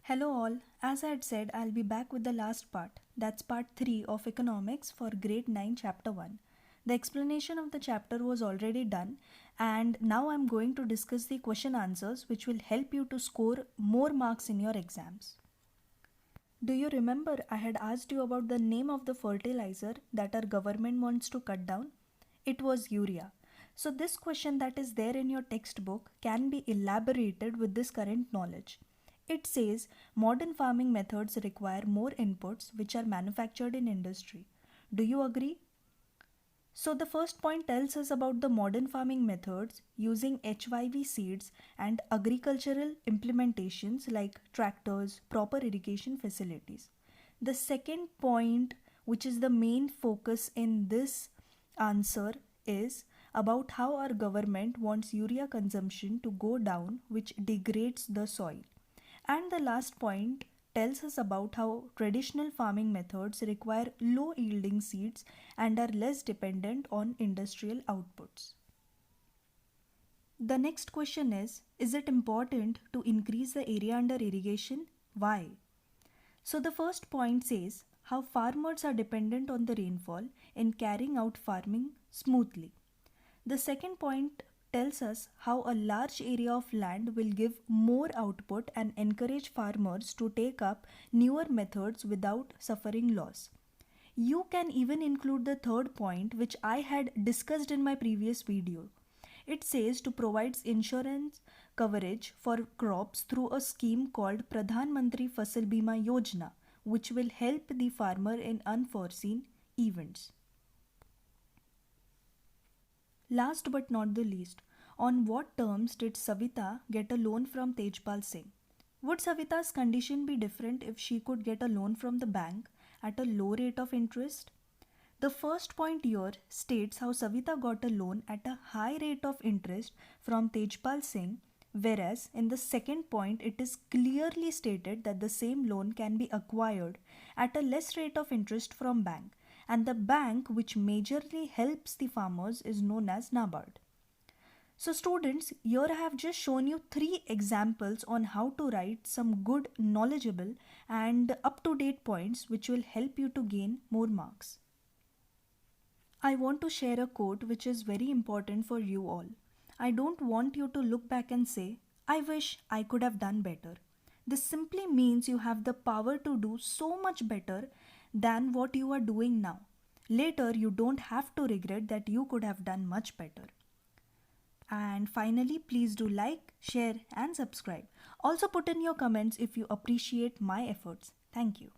Hello all, as I had said, I'll be back with the last part. That's part 3 of economics for grade 9 chapter 1. The explanation of the chapter was already done, and now I'm going to discuss the question answers which will help you to score more marks in your exams. Do you remember I had asked you about the name of the fertilizer that our government wants to cut down? It was urea. So this question that is there in your textbook can be elaborated with this current knowledge. It says modern farming methods require more inputs which are manufactured in industry. Do you agree? So the first point tells us about the modern farming methods using HYV seeds and agricultural implementations like tractors, proper irrigation facilities. The second point, which is the main focus in this answer, is about how our government wants urea consumption to go down, which degrades the soil. And the last point tells us about how traditional farming methods require low yielding seeds and are less dependent on industrial outputs. The next question is it important to increase the area under irrigation? Why? So the first point says how farmers are dependent on the rainfall in carrying out farming smoothly. The second point tells us how a large area of land will give more output and encourage farmers to take up newer methods without suffering loss. You can even include the third point, which I had discussed in my previous video. It says to provide insurance coverage for crops through a scheme called Pradhan Mantri Fasal Bima Yojana, which will help the farmer in unforeseen events. Last but not the least, on what terms did Savita get a loan from Tejpal Singh? Would Savita's condition be different if she could get a loan from the bank at a low rate of interest? The first point here states how Savita got a loan at a high rate of interest from Tejpal Singh, whereas in the second point it is clearly stated that the same loan can be acquired at a less rate of interest from bank, and the bank which majorly helps the farmers is known as NABARD. So students, here I have just shown you 3 examples on how to write some good, knowledgeable and up-to-date points which will help you to gain more marks. I want to share a quote which is very important for you all. I don't want you to look back and say, I wish I could have done better. This simply means you have the power to do so much better than what you are doing now. Later, you don't have to regret that you could have done much better. And finally, please do like, share and subscribe. Also put in your comments if you appreciate my efforts. Thank you.